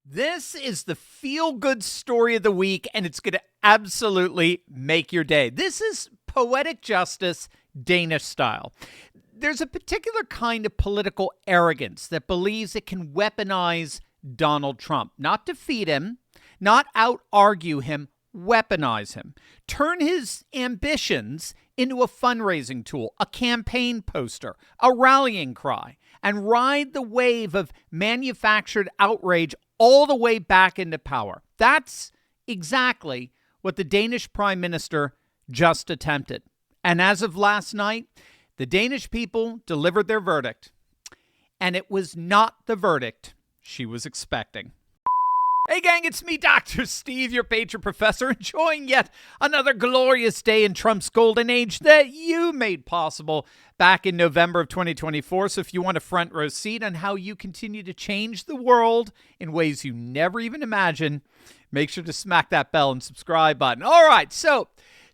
This is the feel-good story of the week, and it's going to absolutely make your day. This is poetic justice, Danish style. There's a particular kind of political arrogance that believes it can weaponize Donald Trump. Not defeat him, not out-argue him, weaponize him. Turn his ambitions into a fundraising tool, a campaign poster, a rallying cry, and ride the wave of manufactured outrage all the way back into power. That's exactly what the Danish Prime Minister just attempted. And as of last night, the Danish people delivered their verdict. And it was not the verdict she was expecting. Hey gang, it's me, Dr. Steve, your patron professor, enjoying yet another glorious day in Trump's golden age that you made possible back in November of 2024. So if you want a front row seat on how you continue to change the world in ways you never even imagined, make sure to smack that bell and subscribe button. All right, so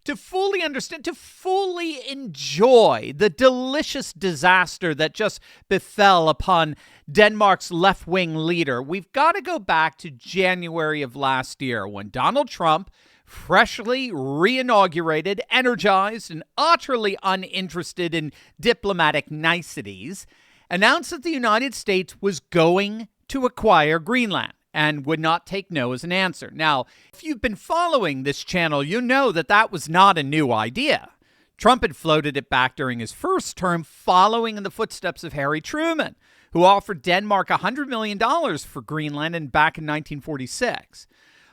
to fully understand, to fully enjoy the delicious disaster that just befell upon Denmark's left-wing leader, we've got to go back to January of last year when Donald Trump, freshly re-inaugurated, energized, and utterly uninterested in diplomatic niceties, announced that the United States was going to acquire Greenland and would not take no as an answer. Now, if you've been following this channel, you know that that was not a new idea. Trump had floated it back during his first term, following in the footsteps of Harry Truman, who offered Denmark $100 million for Greenland back in 1946.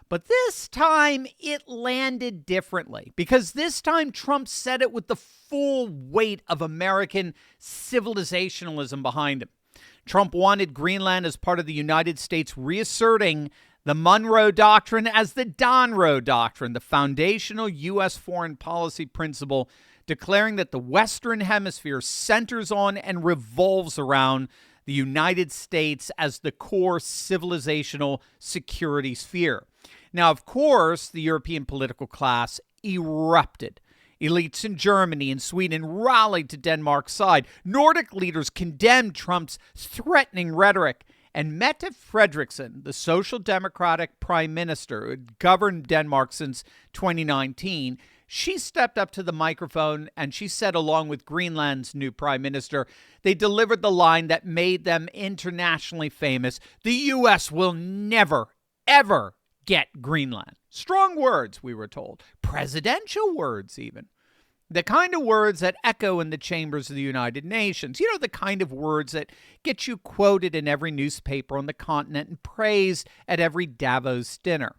But this time, it landed differently, because this time Trump said it with the full weight of American civilizationalism behind him. Trump wanted Greenland as part of the United States reasserting the Monroe Doctrine as the Donroe Doctrine, the foundational U.S. foreign policy principle declaring that the Western Hemisphere centers on and revolves around the United States as the core civilizational security sphere. Now, of course, the European political class erupted. Elites in Germany and Sweden rallied to Denmark's side. Nordic leaders condemned Trump's threatening rhetoric. And Mette Frederiksen, the Social Democratic Prime Minister who had governed Denmark since 2019, she stepped up to the microphone and she said, along with Greenland's new Prime Minister, they delivered the line that made them internationally famous: the U.S. will never, ever get Greenland. Strong words, we were told. Presidential words, even. The kind of words that echo in the chambers of the United Nations. You know, the kind of words that get you quoted in every newspaper on the continent and praised at every Davos dinner.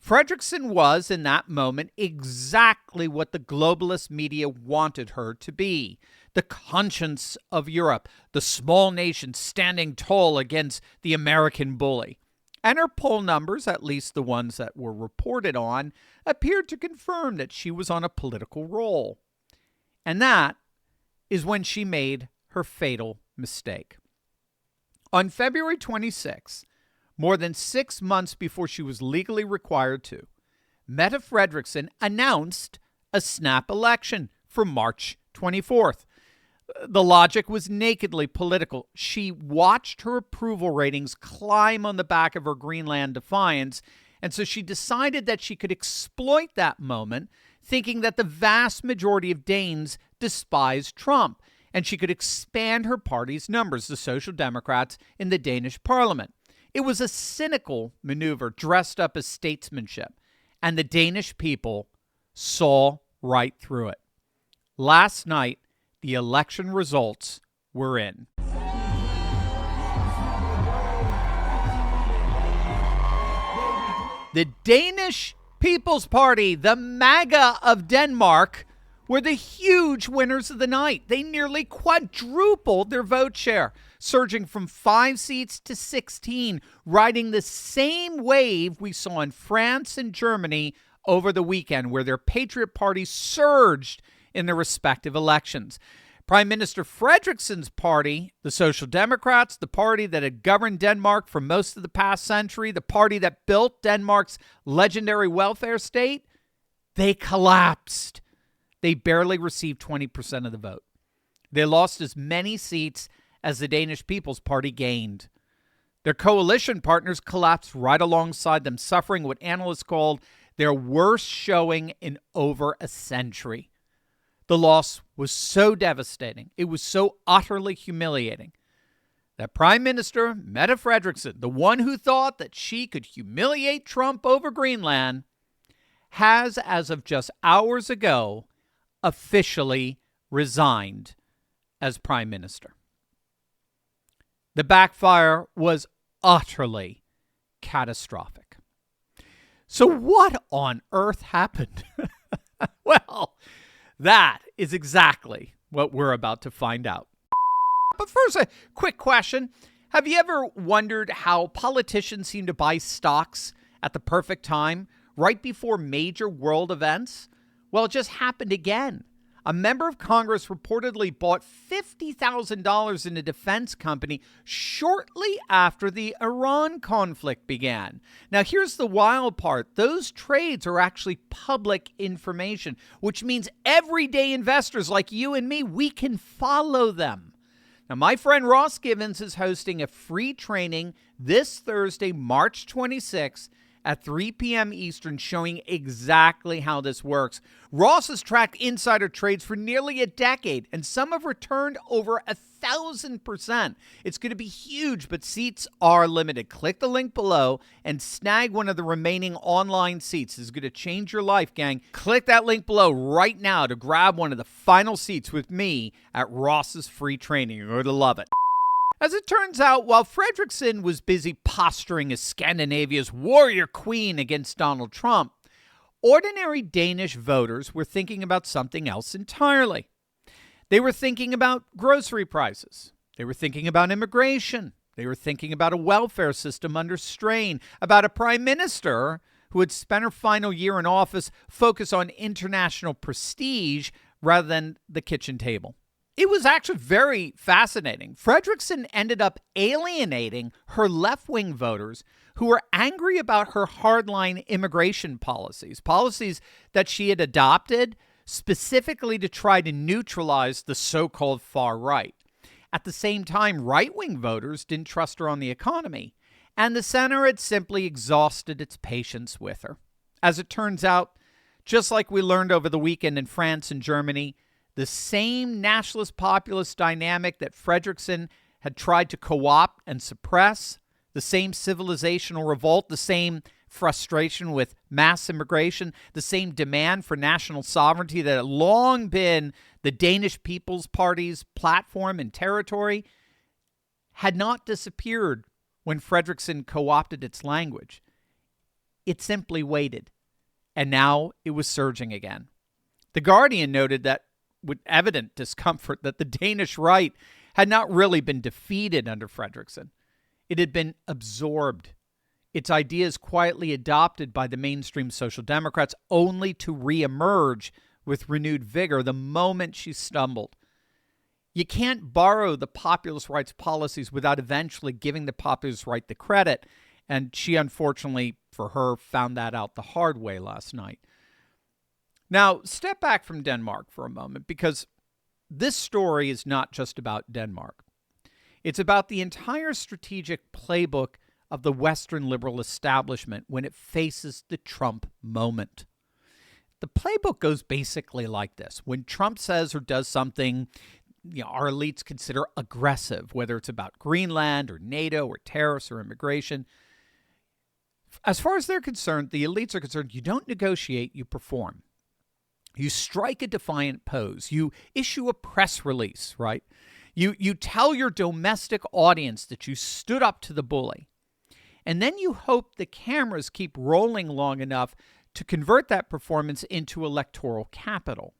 Frederiksen was, in that moment, exactly what the globalist media wanted her to be. The conscience of Europe, the small nation standing tall against the American bully. And her poll numbers, at least the ones that were reported on, appeared to confirm that she was on a political roll. And that is when she made her fatal mistake. On February 26, more than 6 months before she was legally required to, Mette Frederiksen announced a snap election for March 24th. The logic was nakedly political. She watched her approval ratings climb on the back of her Greenland defiance, and so she decided that she could exploit that moment, thinking that the vast majority of Danes despised Trump, and she could expand her party's numbers, the Social Democrats, in the Danish parliament. It was a cynical maneuver dressed up as statesmanship, and the Danish people saw right through it. Last night, the election results were in. The Danish People's Party, the MAGA of Denmark, were the huge winners of the night. They nearly quadrupled their vote share, surging from 5 seats to 16, riding the same wave we saw in France and Germany over the weekend, where their Patriot parties surged in their respective elections. Prime Minister Frederiksen's party, the Social Democrats, the party that had governed Denmark for most of the past century, the party that built Denmark's legendary welfare state, they collapsed. They barely received 20% of the vote. They lost as many seats as the Danish People's Party gained. Their coalition partners collapsed right alongside them, suffering what analysts called their worst showing in over a century. The loss was so devastating, it was so utterly humiliating, that Prime Minister Mette Frederiksen, the one who thought that she could humiliate Trump over Greenland, has, as of just hours ago, officially resigned as Prime Minister. The backfire was utterly catastrophic. So what on earth happened? Well, that is exactly what we're about to find out. But first, a quick question. Have you ever wondered how politicians seem to buy stocks at the perfect time, right before major world events? Well, it just happened again. A member of Congress reportedly bought $50,000 in a defense company shortly after the Iran conflict began. Now, here's the wild part. Those trades are actually public information, which means everyday investors like you and me, we can follow them. Now, my friend Ross Givens is hosting a free training this Thursday, March 26th, at 3 p.m. Eastern, showing exactly how this works. Ross has tracked insider trades for nearly a decade, and some have returned over 1,000%. It's going to be huge, but seats are limited. Click the link below and snag one of the remaining online seats. This is going to change your life, gang. Click that link below right now to grab one of the final seats with me at Ross's free training. You're going to love it. As it turns out, while Frederiksen was busy posturing as Scandinavia's warrior queen against Donald Trump, ordinary Danish voters were thinking about something else entirely. They were thinking about grocery prices. They were thinking about immigration. They were thinking about a welfare system under strain, about a prime minister who had spent her final year in office focused on international prestige rather than the kitchen table. It was actually very fascinating. Frederiksen ended up alienating her left-wing voters who were angry about her hardline immigration policies that she had adopted specifically to try to neutralize the so-called far right. At the same time, right-wing voters didn't trust her on the economy, and the center had simply exhausted its patience with her. As it turns out, just like we learned over the weekend in France and Germany, the same nationalist populist dynamic that Frederiksen had tried to co-opt and suppress, the same civilizational revolt, the same frustration with mass immigration, the same demand for national sovereignty that had long been the Danish People's Party's platform and territory, had not disappeared when Frederiksen co-opted its language. It simply waited, and now it was surging again. The Guardian noted that with evident discomfort that the Danish right had not really been defeated under Frederiksen. It had been absorbed, its ideas quietly adopted by the mainstream Social Democrats, only to reemerge with renewed vigor the moment she stumbled. You can't borrow the populist right's policies without eventually giving the populist right the credit, and she, unfortunately for her, found that out the hard way last night. Now, step back from Denmark for a moment, because this story is not just about Denmark. It's about the entire strategic playbook of the Western liberal establishment when it faces the Trump moment. The playbook goes basically like this. When Trump says or does something, our elites consider aggressive, whether it's about Greenland or NATO or tariffs or immigration. As far as they're concerned, the elites are concerned, you don't negotiate, you perform. You strike a defiant pose. You issue a press release, right? You tell your domestic audience that you stood up to the bully. And then you hope the cameras keep rolling long enough to convert that performance into electoral capital.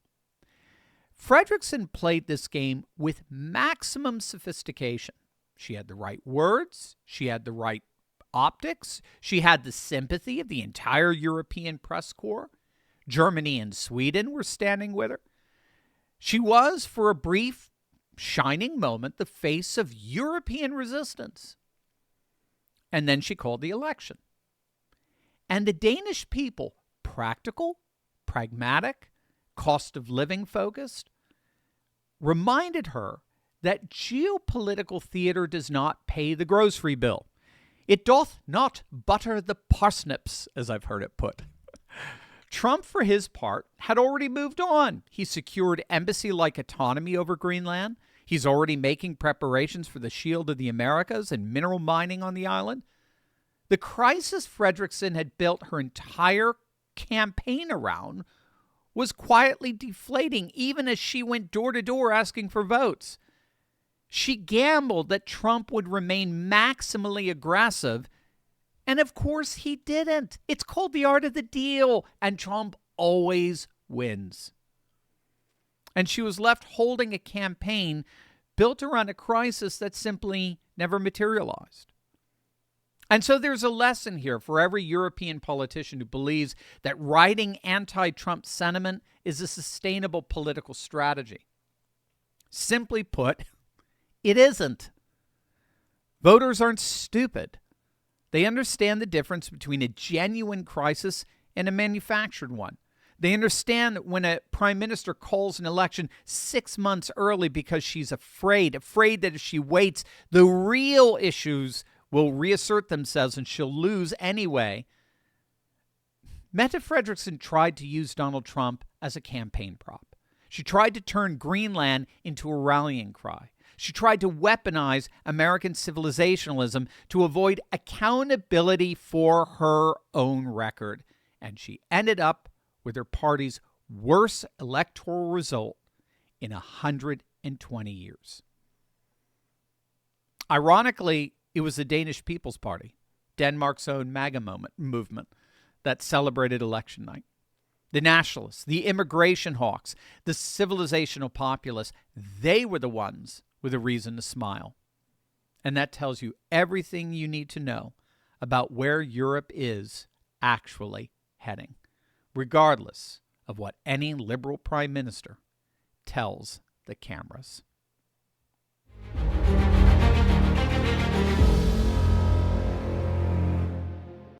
Frederiksen played this game with maximum sophistication. She had the right words. She had the right optics. She had the sympathy of the entire European press corps. Germany and Sweden were standing with her. She was, for a brief, shining moment, the face of European resistance. And then she called the election. And the Danish people, practical, pragmatic, cost of living focused, reminded her that geopolitical theater does not pay the grocery bill. It doth not butter the parsnips, as I've heard it put. Trump, for his part, had already moved on. He secured embassy-like autonomy over Greenland. He's already making preparations for the Shield of the Americas and mineral mining on the island. The crisis Frederickson had built her entire campaign around was quietly deflating, even as she went door to door asking for votes. She gambled that Trump would remain maximally aggressive, and of course he didn't. It's called the art of the deal, and Trump always wins. And she was left holding a campaign built around a crisis that simply never materialized. And so there's a lesson here for every European politician who believes that writing anti-Trump sentiment is a sustainable political strategy. Simply put, it isn't. Voters aren't stupid. They understand the difference between a genuine crisis and a manufactured one. They understand that when a prime minister calls an election 6 months early because she's afraid that if she waits, the real issues will reassert themselves and she'll lose anyway. Mette Frederiksen tried to use Donald Trump as a campaign prop. She tried to turn Greenland into a rallying cry. She tried to weaponize American civilizationalism to avoid accountability for her own record. And she ended up with her party's worst electoral result in 120 years. Ironically, it was the Danish People's Party, Denmark's own MAGA movement, that celebrated election night. The nationalists, the immigration hawks, the civilizational populists, they were the ones with a reason to smile. And that tells you everything you need to know about where Europe is actually heading, regardless of what any liberal prime minister tells the cameras.